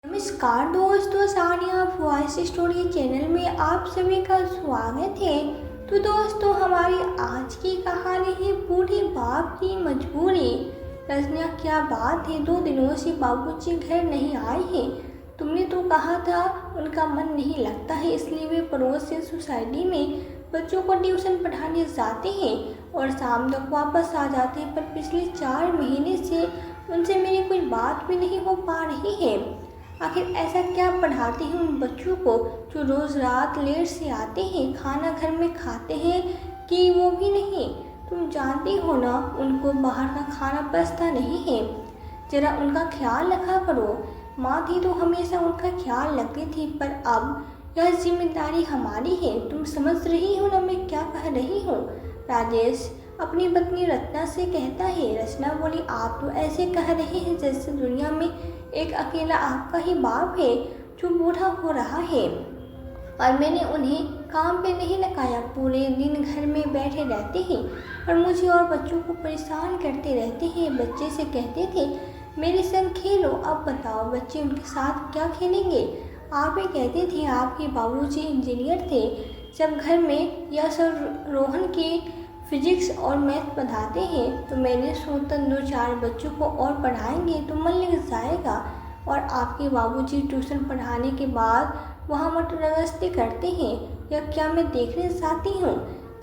नमस्कार दोस्तों, Sania voice story channel में आप सभी का स्वागत है। तो दोस्तों, हमारी आज की कहानी है बूढ़े बाप की मजबूरी। रचना, क्या बात है, 2 दिनों से बाबूजी घर नहीं आए हैं। तुमने तो कहा था उनका मन नहीं लगता है, इसलिए वे पड़ोस से सोसाइटी में बच्चों को ट्यूशन पढ़ाने जाते हैं और शाम तक वापस आ जाते हैं। पर पिछले 4 महीने से उनसे मेरी कोई बात भी नहीं हो पा रही है। आखिर ऐसा क्या पढ़ाते हैं उन बच्चों को जो रोज़ रात लेट से आते हैं, खाना घर में खाते हैं कि वो भी नहीं। तुम जानती हो ना, उनको बाहर का खाना पसंद नहीं है। जरा उनका ख्याल रखा करो। माँ थी तो हमेशा उनका ख्याल रखती थी, पर अब यह जिम्मेदारी हमारी है। तुम समझ रही हो ना मैं क्या कह रही हूँ? राजेश अपनी पत्नी रत्ना से कहता है। रचना बोली, आप तो ऐसे कह रहे हैं जैसे दुनिया में एक अकेला आपका ही बाप है जो बूढ़ा हो रहा है। और मैंने उन्हें काम पे नहीं लगाया, पूरे दिन घर में बैठे रहते हैं और मुझे और बच्चों को परेशान करते रहते हैं। बच्चे से कहते थे मेरे संग खेलो। अब बताओ बच्चे उनके साथ क्या खेलेंगे? आप ही कहते थे आपके बाबूजी इंजीनियर थे। जब घर में यह सब रोहन के फिजिक्स और मैथ पढ़ाते हैं तो मैंने सोचा 2-4 बच्चों को और पढ़ाएंगे तो मन लग जाएगा। और आपके बाबूजी ट्यूशन पढ़ाने के बाद वहाँ मटरगस्ती करते हैं। यह क्या मैं देखने चाहती हूँ?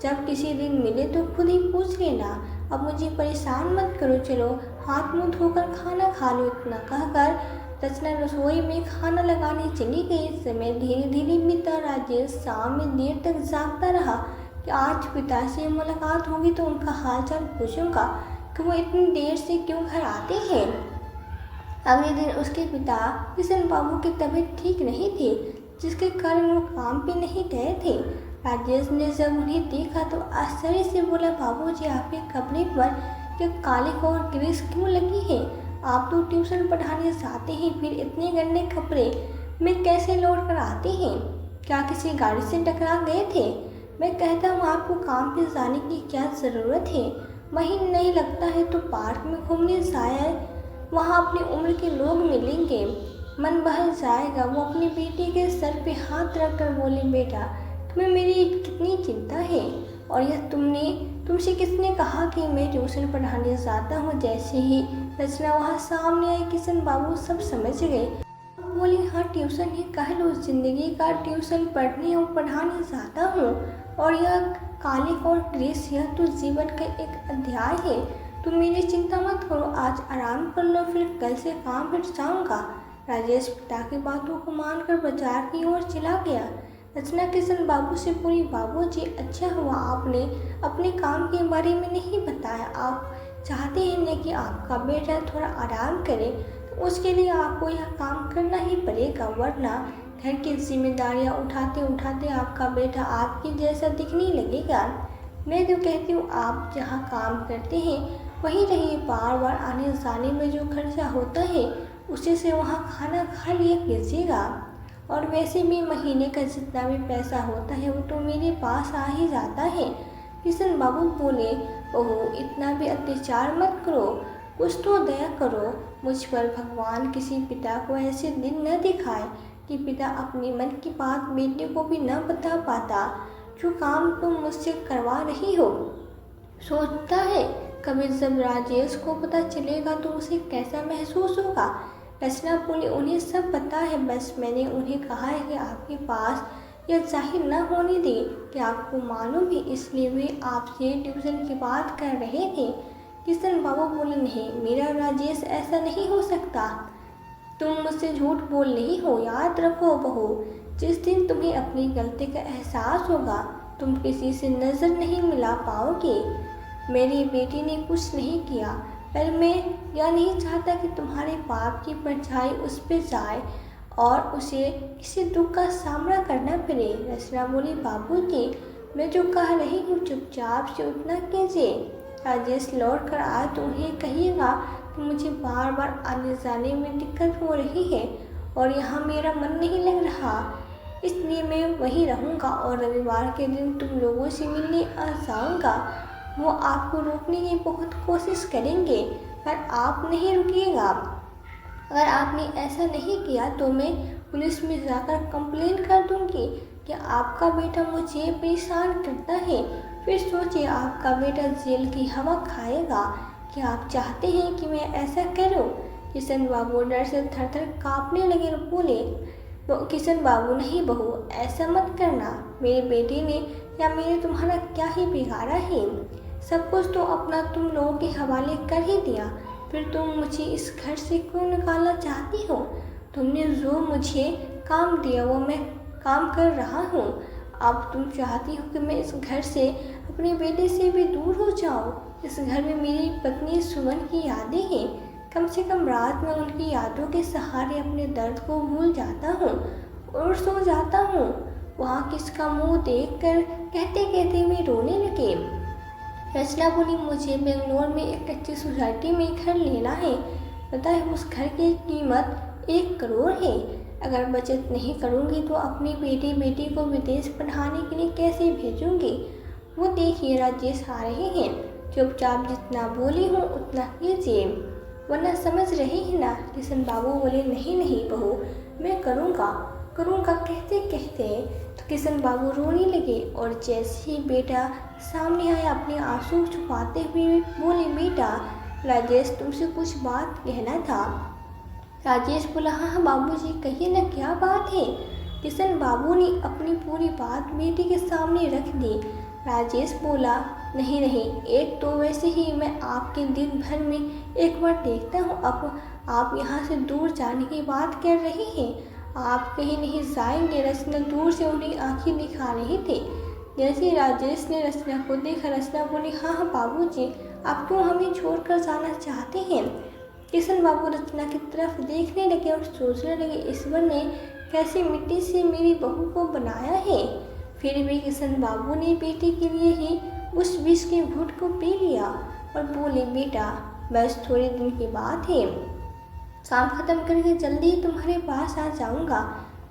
जब किसी दिन मिले तो खुद ही पूछ लेना। अब मुझे परेशान मत करो, चलो हाथ मुँह धोकर खाना खा लो। इतना कहकर रचना रसोई में खाना लगाने चली गई। समय धीरे धीरे बीता। राजेश शाम में देर तक जागता रहा कि आज पिता से मुलाकात होगी तो उनका हालचाल पूछूंगा कि वो इतनी देर से क्यों घर आते हैं। अगले दिन उसके पिता किशन बाबू की तबीयत ठीक नहीं थी, जिसके कारण वो काम पे नहीं गए थे। राजेश ने जब उन्हें देखा तो आश्चर्य से बोला, बाबूजी आपके कपड़े पर ये काली और ग्रीस क्यों लगी है? आप तो ट्यूशन पढ़ाने जाते हैं, फिर इतने गंदे कपड़े में कैसे लौट कर आते हैं? क्या किसी गाड़ी से टकरा गए थे? मैं कहता हूँ आपको काम पे जाने की क्या ज़रूरत है? महीन नहीं लगता है तो पार्क में घूमने जाए, वहाँ अपनी उम्र के लोग मिलेंगे, मन बहल जाएगा। वो अपनी बेटी के सर पे हाथ रखकर बोली, बेटा तुम्हें मेरी कितनी चिंता है? और यह तुमसे किसने कहा कि मैं ट्यूशन पढ़ाने जाता हूँ? जैसे ही रचना वहाँ सामने आई किशन बाबू सब समझ गए। बोली, हाँ ट्यूशन ही कह लो, जिंदगी का ट्यूशन पढ़ने और पढ़ाने जाता हूँ। और यह काली और ग्रेस, यह तो जीवन का एक अध्याय है। तुम मेरी चिंता मत करो, आज आराम कर लो, फिर कल से काम पर जाऊँगा। राजेश पिता की बातों को मानकर बाजार की ओर चला गया। रचना किशन बाबू से बोली, बाबूजी अच्छा हुआ आपने अपने काम के बारे में नहीं बताया। आप चाहते हैं न कि आपका बेटा थोड़ा आराम करे, तो उसके लिए आपको यह काम करना ही पड़ेगा, वरना घर की जिम्मेदारियां उठाते उठाते आपका बेटा आपके जैसा दिखने लगेगा। मैं तो कहती हूँ आप जहाँ काम करते हैं वहीं रहिए। बार बार आने जाने में जो खर्चा होता है उसी से वहाँ खाना खा लिया कीजिएगा। और वैसे भी महीने का जितना भी पैसा होता है वो तो मेरे पास आ ही जाता है। किशन बाबू बोले, ओहो इतना भी अत्याचार मत करो, कुछ तो दया करो मुझ पर। भगवान किसी पिता को ऐसे दिन न दिखाए कि पिता अपनी मन की बात बेटे को भी न बता पाता। जो काम तुम मुझसे करवा रही हो, सोचता है कभी जब राजेश को पता चलेगा तो उसे कैसा महसूस होगा? रचना बोली, उन्हें सब पता है, बस मैंने उन्हें कहा है कि आपके पास यह जाहिर न होने दी कि आपको मालूम है, इसलिए वे आपसे ट्यूशन की बात कर रहे थे। किशन बाबू बोले, नहीं मेरा राजेश ऐसा नहीं हो सकता, तुम मुझसे झूठ बोल रही हो। याद रखो बहू, जिस दिन तुम्हें अपनी गलती का एहसास होगा तुम किसी से नज़र नहीं मिला पाओगे। मेरी बेटी ने कुछ नहीं किया, पर मैं यह नहीं चाहता कि तुम्हारे पाप की परछाई उस पर जाए और उसे किसी दुख का सामना करना पड़े। रचना बोली, बाबूजी मैं जो कह रही हूँ चुपचाप से उतना कीजिए। राजेश लौट कर आए तो उन्हें कहिएगा कि मुझे बार बार आने जाने में दिक्कत हो रही है और यहाँ मेरा मन नहीं लग रहा, इसलिए मैं वहीं रहूँगा और रविवार के दिन तुम लोगों से मिलने आ जाऊँगा। वो आपको रोकने की बहुत कोशिश करेंगे पर आप नहीं रुकिएगा। अगर आपने ऐसा नहीं किया तो मैं पुलिस में जाकर कंप्लेंट कर दूंगी कि आपका बेटा मुझे परेशान करता है। फिर सोचिए आपका बेटा जेल की हवा खाएगा। क्या आप चाहते हैं कि मैं ऐसा करूं? किशन बाबू डर से थर थर कांपने लगे और बोले, किशन बाबू नहीं बहू, ऐसा मत करना। मेरे बेटे ने या मैंने तुम्हारा क्या ही बिगाड़ा है? सब कुछ तो अपना तुम लोगों के हवाले कर ही दिया, फिर तुम मुझे इस घर से क्यों निकालना चाहती हो? तुमने जो मुझे काम दिया वो मैं काम कर रहा हूँ। अब तुम चाहती हो कि मैं इस घर से अपने बेटे से भी दूर हो जाऊँ। इस घर में मेरी पत्नी सुमन की यादें हैं। कम से कम रात में उनकी यादों के सहारे अपने दर्द को भूल जाता हूँ और सो जाता हूँ। वहाँ किसका मुंह देखकर कहते कहते मैं रोने लगे। रचना बोली, मुझे बेंगलोर में एक अच्छी सोसाइटी में घर लेना है। पता है उस घर की कीमत 1 करोड़ है। अगर बचत नहीं करूँगी तो अपनी बेटी को विदेश पढ़ाने के लिए कैसे भेजूँगी? वो देखिए राजेश आ रहे हैं। चुपचाप जितना बोली हूँ उतना कीजिए, वरना समझ रही है ना? किशन बाबू बोले, नहीं नहीं बहू, मैं करूँगा कहते कहते तो किशन बाबू रोने लगे और जैसे ही बेटा सामने आया अपने आंसू छुपाते हुए बोले, बेटा राजेश तुमसे कुछ बात कहना था। राजेश बोला, हाँ बाबूजी कहिए ना, क्या बात है? किशन बाबू ने अपनी पूरी बात बेटे के सामने रख दी। राजेश बोला, नहीं नहीं, एक तो वैसे ही मैं आपके दिन भर में एक बार देखता हूँ, अब आप यहाँ से दूर जाने की बात कर रहे हैं। आप कहीं नहीं जाएंगे? रचना दूर से उन्हें आंखें दिखा रही थी। जैसे राजेश ने रचना को देखा, रचना बोली, हाँ बाबूजी, आप क्यों हमें छोड़कर जाना चाहते हैं? किशन बाबू रचना की तरफ देखने लगे और सोचने लगे, ईश्वर ने कैसी मिट्टी से मेरी बहू को बनाया है। फिर भी किशन बाबू ने बेटे के लिए ही उस विष के घूंट को पी लिया और बोले, बेटा बस थोड़े दिन की बात है, काम खत्म करके जल्दी तुम्हारे पास आ जाऊंगा।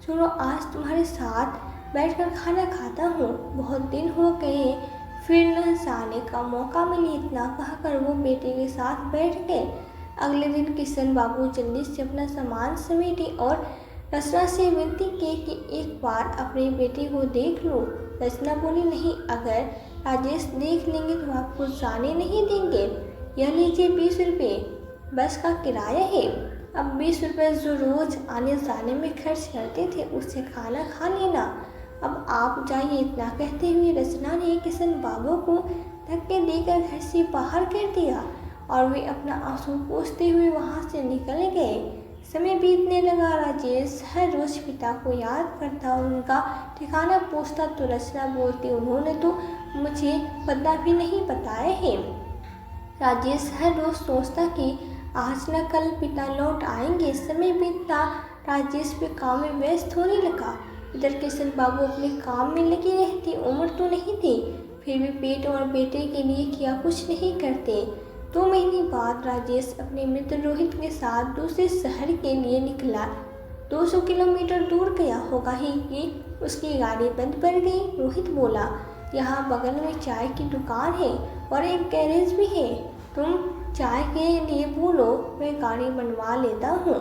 सुनो, आज तुम्हारे साथ बैठकर खाना खाता हूँ, बहुत दिन हो गए फिर न जाने का मौका मिले। इतना कहकर वो बेटे के साथ बैठ गए। अगले दिन किशन बाबू जल्दी से अपना सामान समेटे और रचना से विनती की कि एक बार अपने बेटे को देख लो। रचना बोली, नहीं, अगर राजेश देख लेंगे तो आपको जाने नहीं देंगे। यह लीजिए 20 रुपये, बस का किराया है। अब 20 रुपये जो रोज आने जाने में खर्च करते थे उससे खाना खा लेना। अब आप जाइए। इतना कहते हुए रचना ने किशन बाबू को धक्के देकर घर से बाहर कर दिया और वे अपना आंसू पोंछते हुए वहाँ से निकल गए। समय बीतने लगा। राजेश हर रोज पिता को याद करता और उनका ठिकाना पूछता तो रचना बोलती, उन्होंने तो मुझे पता भी नहीं बताया है। राजेश हर रोज सोचता कि आज न कल पिता लौट आएंगे। समय बीतता, राजेश भी काम में व्यस्त होने लगा। इधर किशन बाबू अपने काम में लगे रहते। उम्र तो नहीं थी, फिर भी पेट और बेटे के लिए क्या कुछ नहीं करते। 2 महीने बाद राजेश अपने मित्र रोहित के साथ दूसरे शहर के लिए निकला। 200 किलोमीटर दूर गया होगा ही कि उसकी गाड़ी बंद पड़ गई। रोहित बोला, यहाँ बगल में चाय की दुकान है और एक गैरेज भी है, तुम चाय के लिए बोलो, मैं गाड़ी बनवा लेता हूँ।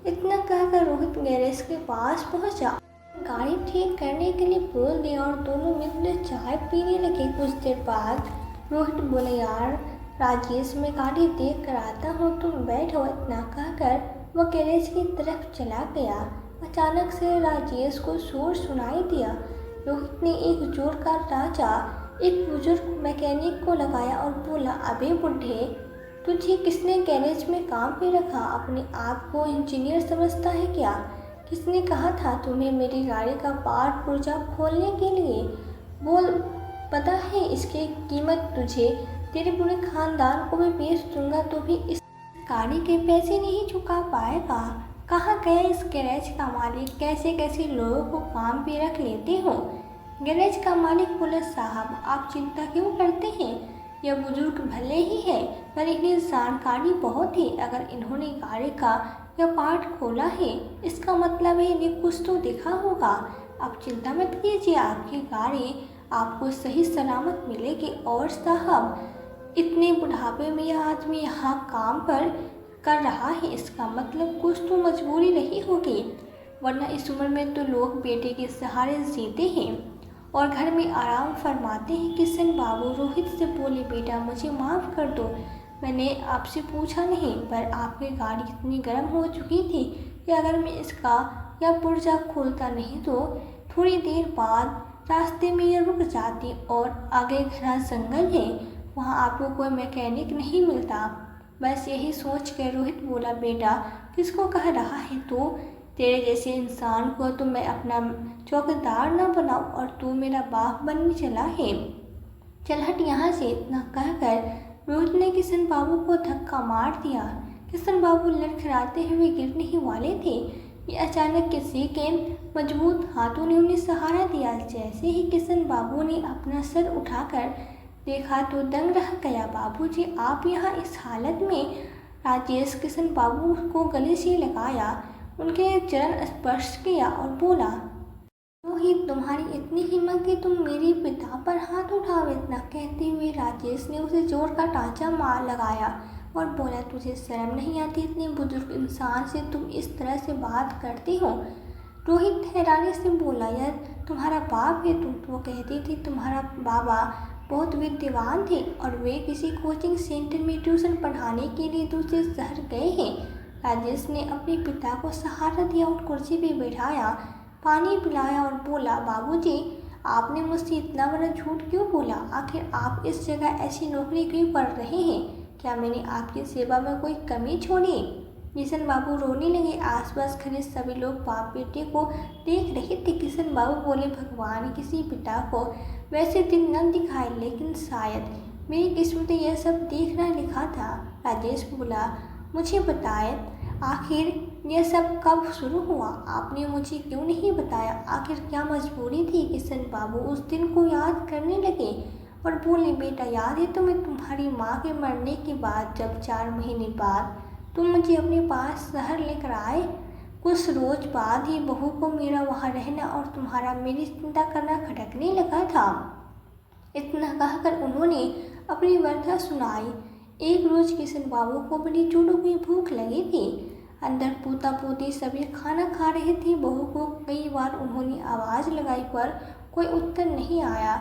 इतना कहकर रोहित गैरेज के पास पहुँचा, गाड़ी ठीक करने के लिए बोल दिया और दोनों मित्र चाय पीने लगे। कुछ देर बाद रोहित बोले, यार राजेश, मैं गाड़ी देख कर आता हूँ, तुम बैठो। इतना कहकर वह गैरेज की तरफ चला गया। अचानक से राजेश को शोर सुनाई दिया। रोहित ने एक जोर का राजा एक बुजुर्ग मैकेनिक को लगाया और बोला, अबे बुढ़े, तुझे किसने गैरेज में काम पे रखा? अपने आप को इंजीनियर समझता है क्या? किसने कहा था तुम्हें मेरी गाड़ी का पार्ट पुर्जा खोलने के लिए? बोल, पता है इसकी कीमत तुझे, तेरे पूरे खानदान को भी बेच दूंगा तो भी इस गाड़ी के पैसे नहीं चुका पाएगा। कहाँ गया इस गैरेज का मालिक? कैसे कैसे लोगों को काम पे रख लेते हो? गैरेज का मालिक बोला, साहब आप चिंता क्यों करते हैं? यह बुजुर्ग भले ही है पर इन्हें जानकारी बहुत है। अगर इन्होंने गाड़ी का यह पार्ट खोला है इसका मतलब है इन्हें कुछ तो दिखा होगा। आप चिंता मत कीजिए, आपकी गाड़ी आपको सही सलामत मिलेगी। और साहब, इतने बुढ़ापे में यह आदमी यहाँ काम पर कर रहा है, इसका मतलब कुछ तो मजबूरी रही होगी, वरना इस उम्र में तो लोग बेटे के सहारे जीते हैं और घर में आराम फरमाते हैं। किशन बाबू रोहित से बोले, बेटा मुझे माफ़ कर दो, मैंने आपसे पूछा नहीं, पर आपकी गाड़ी इतनी गर्म हो चुकी थी कि अगर मैं इसका या पुर्जा खोलता नहीं तो थोड़ी देर बाद रास्ते में ये रुक जाती और आगे घना जंगल है, वहाँ आपको कोई मैकेनिक नहीं मिलता। बस यही सोच कर रोहित बोला, बेटा किसको कह रहा है तू? तेरे जैसे इंसान को तो मैं अपना चौकीदार न बनाऊं और तू मेरा बाप बनने चला है। चल हट यहाँ से। इतना कहकर रोहित ने किशन बाबू को धक्का मार दिया। किशन बाबू लड़खड़ाते हुए गिरने ही वाले थे कि अचानक किसी के मजबूत हाथों ने उन्हें सहारा दिया। जैसे ही किशन बाबू ने अपना सर उठाकर देखा तो दंग रह गया। बाबूजी, आप यहाँ इस हालत में? राजेश किशन बाबू को गले से लगाया, उनके चरण स्पर्श किया और बोला, रोहित तुम्हारी इतनी हिम्मत कि तुम मेरे पिता पर हाथ उठाओ? इतना कहते हुए राजेश ने उसे जोर का टांचा मार लगाया और बोला, तुझे शर्म नहीं आती? इतने बुजुर्ग इंसान से तुम इस तरह से बात करती हो? रोहित हैरानी से बोला, यार तुम्हारा बाप है? तुम तो कहती थी तुम्हारा बाबा बहुत विद्वान थे और वे किसी कोचिंग सेंटर में ट्यूशन पढ़ाने के लिए दूसरे शहर गए हैं। राजेश ने अपने पिता को सहारा दिया और कुर्सी पे बैठाया, पानी पिलाया और बोला, बाबूजी आपने मुझसे इतना बड़ा झूठ क्यों बोला? आखिर आप इस जगह ऐसी नौकरी क्यों कर रहे हैं? क्या मैंने आपकी सेवा में कोई कमी छोड़ी? किशन बाबू रोने लगे। आसपास खड़े सभी लोग बाप बेटे को देख रहे थे। किशन बाबू बोले, भगवान किसी पिता को वैसे दिन न दिखाए, लेकिन शायद मेरी किस्मत में यह सब देखना लिखा था। राजेश बोला, मुझे बताए आखिर यह सब कब शुरू हुआ? आपने मुझे क्यों नहीं बताया? आखिर क्या मजबूरी थी? किशन बाबू उस दिन को याद करने लगे और बोले, बेटा याद है तुम्हें तुम्हारी माँ के मरने के बाद जब 4 महीने बाद तुम मुझे अपने पास शहर लेकर आए? कुछ रोज बाद ही बहू को मेरा वहाँ रहना और तुम्हारा मेरी चिंता करना खटकने लगा था। इतना कहकर उन्होंने अपनी व्यथा सुनाई। एक रोज किशन बाबू को बड़ी जोरों की भूख लगी थी। अंदर पोता पोती सभी खाना खा रहे थे। बहू को कई बार उन्होंने आवाज़ लगाई पर कोई उत्तर नहीं आया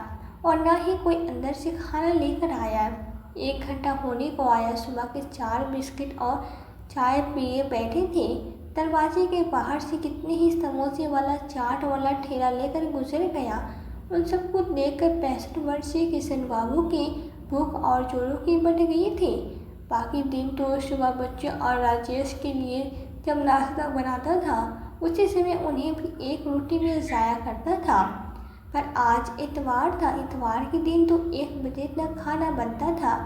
और न ही कोई अंदर से खाना लेकर आया। 1 घंटा होने को आया। सुबह के 4 बिस्किट और चाय पिए बैठे थे। दरवाजे के बाहर से कितने ही समोसे वाला चाट वाला ठेला लेकर गुजर गया। उन सबको देखकर 65 वर्षीय किशन बाबू की भूख और जोरों की बढ़ गई थी। बाकी दिन तो सुबह बच्चे और राजेश के लिए जब नाश्ता बनाता था उसी समय उन्हें भी एक रोटी मिल जाया करता था। पर आज इतवार था। इतवार के दिन तो 1 बजे तक खाना बनता था।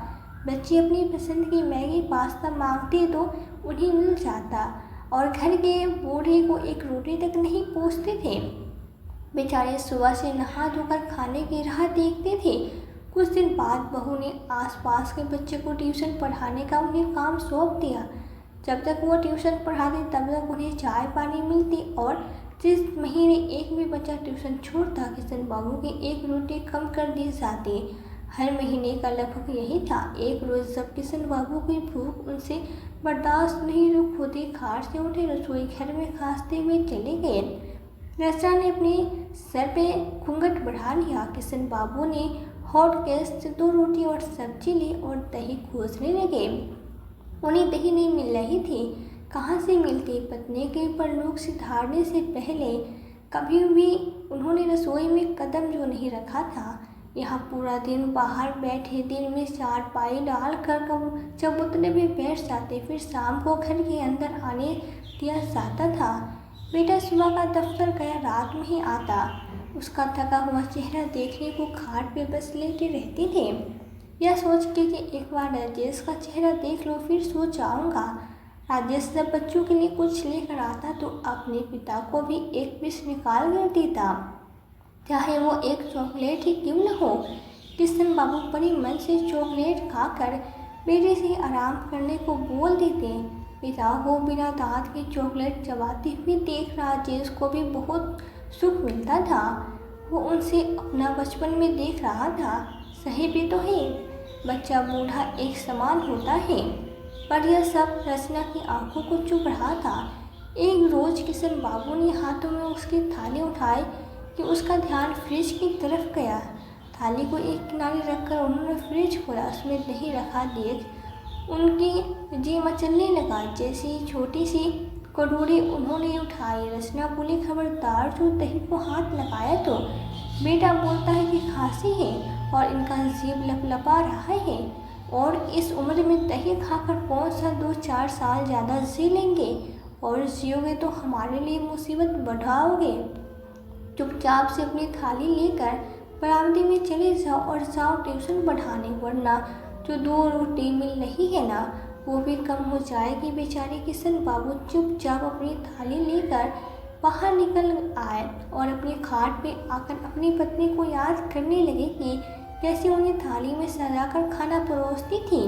बच्चे अपनी पसंद की मैगी पास्ता मांगते तो उन्हें मिल जाता और घर के बूढ़े को एक रोटी तक नहीं पूछते थे। बेचारे सुबह से नहा धोकर खाने की राह देखते थे। कुछ दिन बाद बहू ने आसपास के बच्चे को ट्यूशन पढ़ाने का उन्हें काम सौंप दिया। जब तक वो ट्यूशन पढ़ाते तब तक उन्हें चाय पानी मिलती और जिस महीने एक भी बच्चा ट्यूशन छोड़ता किशन बाबू की 1 रोटी कम कर दी जाती। हर महीने का लगभग यही था। एक रोज़ जब किशन बाबू की भूख उनसे बर्दाश्त नहीं रुक होती, खाट से उठे, रसोई घर में खांसते हुए चले गए। रचना ने अपने सर पे घूंघट बढ़ा लिया। किशन बाबू ने हॉट गैस से 2 रोटी और सब्जी ली और दही खोजने लगे। उन्हें दही नहीं मिल रही थी। कहाँ से मिलती? पत्नी के परलोक से धारने से पहले कभी भी उन्होंने रसोई में कदम जो नहीं रखा था। यहाँ पूरा दिन बाहर बैठे, दिन में चारपाई डाल कर चबूतरे में बैठ जाते, फिर शाम को घर के अंदर आने दिया जाता था। बेटा सुबह का दफ्तर गया, रात में ही आता। उसका थका हुआ चेहरा देखने को खाट पे बस लेटे रहते थे। यह सोच के कि एक बार राजेश का चेहरा देख लो फिर सो जाऊंगा। राजेश जब बच्चों के लिए कुछ लेकर आता तो अपने पिता को भी एक पीस निकाल कर देता, चाहे वो एक चॉकलेट ही क्यों न हो। किशन बाबू बड़ी मन से चॉकलेट खाकर बेटे से आराम करने को बोल देते। पिता को बिना दांत के चॉकलेट चबाते हुए देख राजेश को भी बहुत सुख मिलता था। वो उनसे अपना बचपन में देख रहा था। सही भी तो है, बच्चा बूढ़ा एक समान होता है। पर यह सब रचना की आंखों को चुभ रहा था। एक रोज किशन बाबू ने हाथों में उसकी थाली उठाई कि उसका ध्यान फ्रिज की तरफ गया। थाली को एक किनारे रखकर उन्होंने फ्रिज खोला। उसमें दही रखा देख उनकी जी मचलने लगा। जैसी छोटी सी कटोरी उन्होंने उठाई, रचना बोली, खबरदार जो दही को हाथ लगाया तो बेटा बोलता है कि खांसी है और इनका जीभ लपलपा रहा है, और इस उम्र में दही खाकर कौन सा 2-4 साल ज़्यादा जी लेंगे, और जियोगे तो हमारे लिए मुसीबत बढ़ाओगे। चुपचाप से अपनी थाली लेकर बरामदे में चले जाओ और जाओ ट्यूशन पढ़ाने, वरना जो 2 रोटी मिल रही है ना वो भी कम हो जाएगी। बेचारे किशन बाबू चुपचाप अपनी थाली लेकर बाहर निकल आए और अपनी खाट पे आकर अपनी पत्नी को याद करने लगे कि कैसे उन्हें थाली में सजाकर खाना परोसती थी।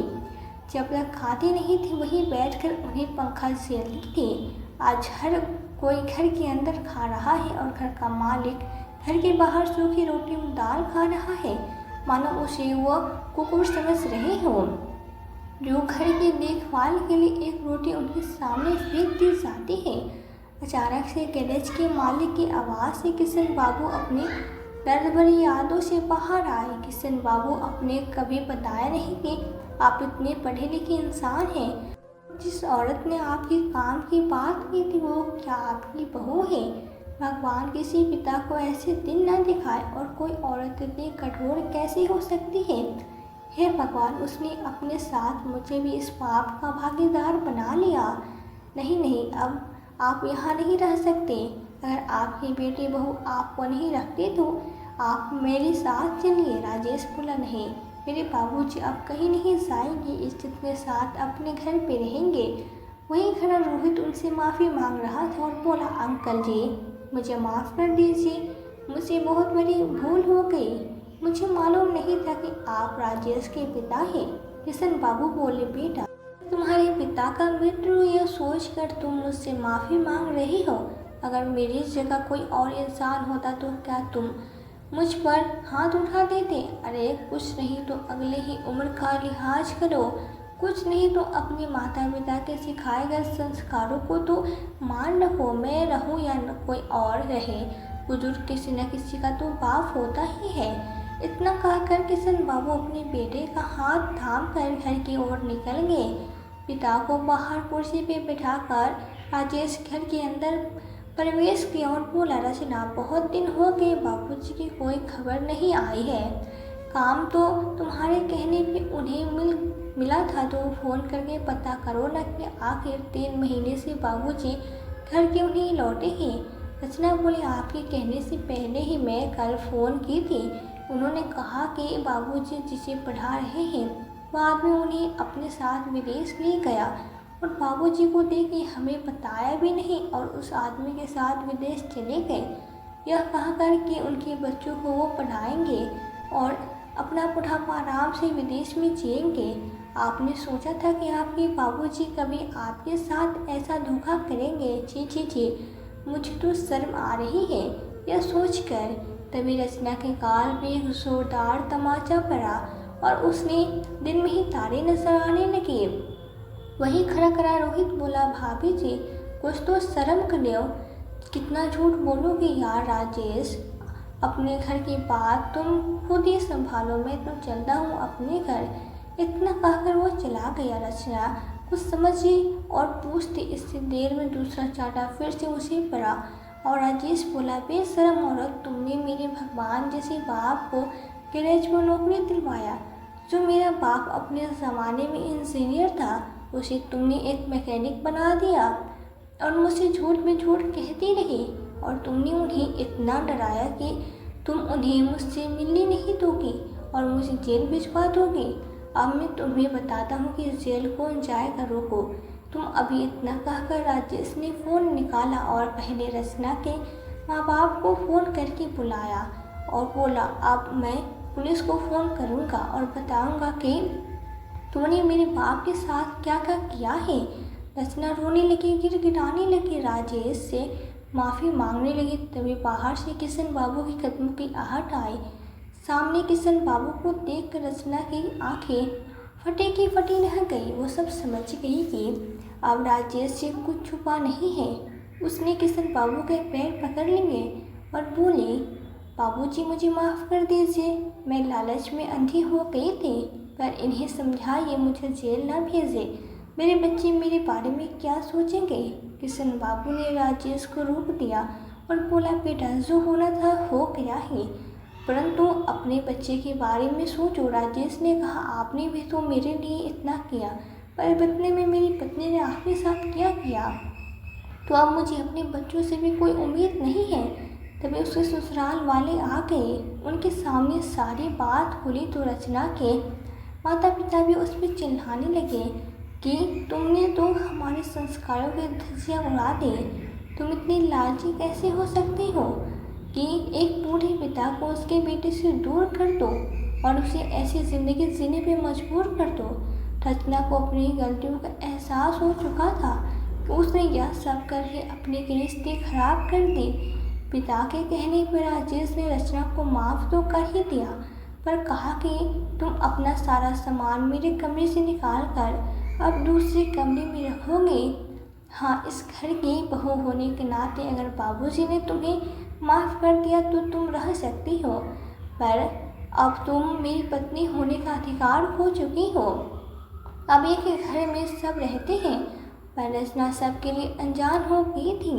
जब तक खाते नहीं थे वहीं बैठकर उन्हें पंखा झेलती थी। आज हर कोई घर के अंदर खा रहा है और घर का मालिक घर के बाहर सूखी रोटी और दाल खा रहा है, मानो उसे वह कुकुर समझ रहे हों। जो घर की देखभाल के लिए एक रोटी उनके सामने फेंक दी जाती है। अचानक से गैरेज के मालिक की आवाज़ से किशन बाबू अपनी दर्द भरी यादों से बाहर आए। किशन बाबू अपने कभी बताया नहीं कि आप इतने पढ़े लिखे इंसान हैं। जिस औरत ने आपके काम की बात की थी वो क्या आपकी बहू है? भगवान किसी पिता को ऐसे दिन न दिखाए, और कोई औरत इतनी कठोर कैसे हो सकती है? हे भगवान, उसने अपने साथ मुझे भी इस पाप का भागीदार बना लिया। नहीं नहीं, अब आप यहाँ नहीं रह सकते। अगर आपकी बेटी बहू आपको नहीं रखती तो आप मेरे साथ चलिए। राजेश बोला, नहीं मेरे बाबूजी अब कहीं नहीं जाएंगे, इज्जत के साथ अपने घर पे रहेंगे। वहीं खड़ा रोहित उनसे माफ़ी मांग रहा था और बोला, अंकल जी मुझे माफ़ कर दीजिए, मुझसे बहुत बड़ी भूल हो गई। मुझे मालूम नहीं था कि आप राजेश के पिता हैं। किशन बाबू बोले, बेटा तुम्हारे पिता का मित्र हूँ यह सोचकर तुम मुझसे माफ़ी मांग रही हो। अगर मेरी जगह कोई और इंसान होता तो क्या तुम मुझ पर हाथ उठा देते? अरे कुछ नहीं तो अगले ही उम्र का लिहाज करो, कुछ नहीं तो अपने माता पिता के सिखाए गए संस्कारों को तो मान रखो। मैं रहूं या न कोई और रहे, बुजुर्ग किसी न किसी का तो बाप होता ही है। इतना कहकर किशन बाबू अपने बेटे का हाथ थाम कर घर की ओर निकल गए। पिता को बाहर कुर्सी पे बिठाकर राजेश घर के अंदर प्रवेश किया और बोला, रचना बहुत दिन हो गए बाबूजी की कोई खबर नहीं आई है। काम तो तुम्हारे कहने पे उन्हें मिला था तो फ़ोन करके पता करो ना कि आखिर 3 महीने से बाबूजी घर क्यों नहीं लौटे हैं। रचना बोली, आपके कहने से पहले ही मैं कल फ़ोन की थी। उन्होंने कहा कि बाबूजी जिसे पढ़ा रहे हैं बाद में उन्हें अपने साथ विदेश ले गया, और बाबूजी को देखे हमें बताया भी नहीं और उस आदमी के साथ विदेश चले गए। यह कहकर कि उनके बच्चों को वो पढ़ाएंगे और अपना बुढ़ापा आराम से विदेश में जिएंगे। आपने सोचा था कि आपके बाबूजी कभी आपके साथ ऐसा धोखा करेंगे? छी छी छी, मुझे तो शर्म आ रही है यह सोचकर। तभी रचना के गाल पे जोरदार तमाचा पड़ा और उसने दिन में ही तारे नजर आने लगे। वही खड़ा खड़ा रोहित बोला, भाभी जी कुछ तो शर्म कर लो, कितना झूठ बोलोगे यार राजेश, अपने घर की बात तुम खुद ही संभालो, मैं तो चलता हूँ अपने घर। इतना कहकर वो चला गया। रचना कुछ समझी और पूछती, इससे देर में दूसरा चाटा फिर से उसे पड़ा और राजेश बोला, बेशरम औरत, तुमने मेरे भगवान जैसे बाप को गैरेज में नौकरी दिलवाया। जो मेरा बाप अपने ज़माने में इंजीनियर था उसे तुमने एक मैकेनिक बना दिया और मुझसे झूठ में झूठ कहती रही, और तुमने उन्हें इतना डराया कि तुम उन्हें मुझसे मिलने नहीं दोगी और मुझे जेल भिजवा दोगी। अब मैं तुम्हें बताता हूँ कि जेल कौन जाएगा, रोको तुम अभी। इतना कहकर राजेश ने फ़ोन निकाला और पहले रचना के माँ बाप को फ़ोन करके बुलाया और बोला, अब मैं पुलिस को फ़ोन करूँगा और बताऊँगा कि तुमने मेरे बाप के साथ क्या क्या किया है। रचना रोने लगी, गिड़गिड़ाने लगी, राजेश से माफ़ी मांगने लगी। तभी बाहर से किशन बाबू के कदमों की आहट आई। सामने किशन बाबू को देखकर रचना की आंखें फटे की फटी रह गई। वो सब समझ गई कि अब राजेश से कुछ छुपा नहीं है। उसने किशन बाबू के पैर पकड़ लिए और बोली, बाबूजी मुझे माफ़ कर दीजिए, मैं लालच में अंधी हो गई थी, पर इन्हें समझाइए मुझे जेल न भेजे। मेरे बच्चे मेरे बारे में क्या सोचेंगे। किशन बाबू ने राजेश को रोक दिया और बोला, बेटा जो होना था हो गया ही, परंतु अपने बच्चे के बारे में सोचो। राजेश ने कहा, आपने भी तो मेरे लिए इतना किया, पर बदले में मेरी पत्नी ने आपके साथ क्या किया, तो अब मुझे अपने बच्चों से भी कोई उम्मीद नहीं है। तभी उसके ससुराल वाले आ गए। उनके सामने सारी बात खुली तो रचना के माता पिता भी उस पर चिल्लाने लगे कि तुमने तो हमारे संस्कारों की धज्जियां उड़ा दी। तुम इतनी लालची कैसे हो सकती हो कि एक बूढ़े पिता को उसके बेटे से दूर कर दो और उसे ऐसी ज़िंदगी जीने पे मजबूर कर दो। रचना को अपनी गलतियों का एहसास हो चुका था कि उसने यह सब करके अपने रिश्ते खराब कर दी। पिता के कहने पर राजेश ने रचना को माफ़ तो कर ही दिया, पर कहा कि तुम अपना सारा सामान मेरे कमरे से निकाल कर अब दूसरे कमरे में रखोगे। हाँ, इस घर की बहू होने के नाते अगर बाबूजी ने तुम्हें माफ़ कर दिया तो तुम रह सकती हो, पर अब तुम मेरी पत्नी होने का अधिकार खो चुकी हो। अब एक ही घर में सब रहते हैं, पर रचना सबके लिए अनजान हो गई थी।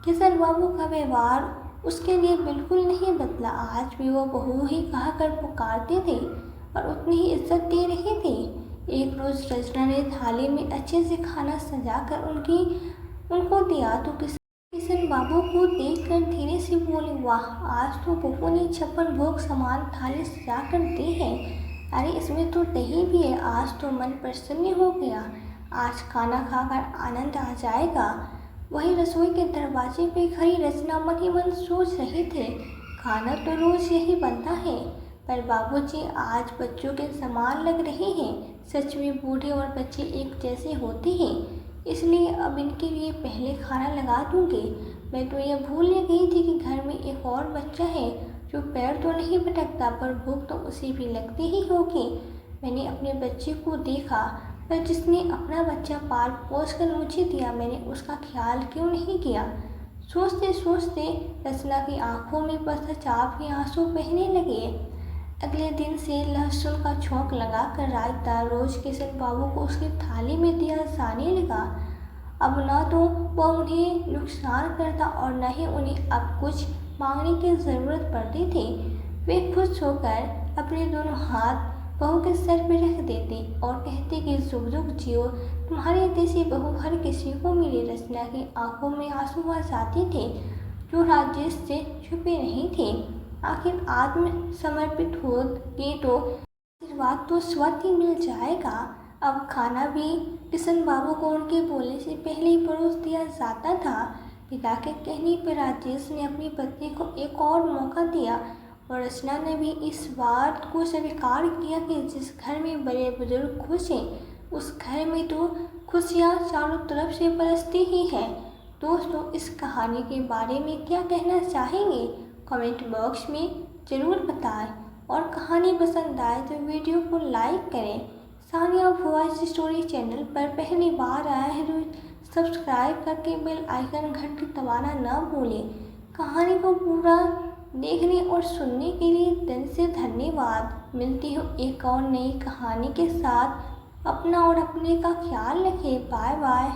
किशन बाबू का व्यवहार उसके लिए बिल्कुल नहीं बदला। आज भी वो बहू ही कहा कर पुकारते थे और उतनी ही इज्जत दे रहे थे। एक रोज़ रचना ने थाली में अच्छे से खाना सजाकर उनको दिया तो किशन बाबू को देखकर धीरे से बोले, वाह, आज तो बहू ने 56 भोग समान थाली सजा कर दी है। अरे इसमें तो दही भी है। आज तो मन प्रसन्न हो गया। आज खाना खाकर आनंद आ जाएगा। वही रसोई के दरवाजे पे खड़ी रचना मन ही मन सोच रही थी, खाना तो रोज यही बनता है, पर बाबूजी आज बच्चों के समान लग रहे हैं। सच में बूढ़े और बच्चे एक जैसे होते हैं, इसलिए अब इनके लिए पहले खाना लगा दूंगी। मैं तो यह भूल गई थी कि घर में एक और बच्चा है जो पैर तो नहीं भटकता, पर भूख तो उसे भी लगती ही होगी। मैंने अपने बच्चे को देखा, पर जिसने अपना बच्चा पाल पोस कर मुझे दिया, मैंने उसका ख्याल क्यों नहीं किया। सोचते सोचते रचना की आंखों में पश्चाताप के आंसू बहने लगे। अगले दिन से लहसुन का छोंक लगाकर रायता रोज किशन बाबू को उसकी थाली में दिया जाने लगा। अब न तो वह उन्हें नुकसान करता और न ही उन्हें अब कुछ मांगने की ज़रूरत पड़ती थी। वे खुश होकर अपने दोनों हाथ बहू के सर पे रख देते और कहते कि जुग जुग जियो, तुम्हारे जैसी बहू हर किसी को मिले। रचना की आंखों में आंसू आ जाते थे जो राजेश से छुपे नहीं थे। आखिर आत्म समर्पित हो गए तो आशीर्वाद तो स्वतः ही मिल जाएगा। अब खाना भी किशन बाबू को उनके बोलने से पहले ही परोस दिया जाता था। पिता के कहने पर राजेश ने अपनी पत्नी को एक और मौका दिया और रचना ने भी इस बात को स्वीकार किया कि जिस घर में बड़े बुजुर्ग खुश हैं उस घर में तो खुशियाँ चारों तरफ से बरसती ही हैं। दोस्तों, इस कहानी के बारे में क्या कहना चाहेंगे कमेंट बॉक्स में ज़रूर बताएं और कहानी पसंद आए तो वीडियो को लाइक करें। सानिया वॉइस स्टोरी चैनल पर पहली बार आया है तो सब्सक्राइब करके बेल आइकन घंटी दबाना न भूलें। कहानी को पूरा देखने और सुनने के लिए दिल से धन्यवाद। मिलती हूँ एक और नई कहानी के साथ। अपना और अपने का ख्याल रखें। Bye bye.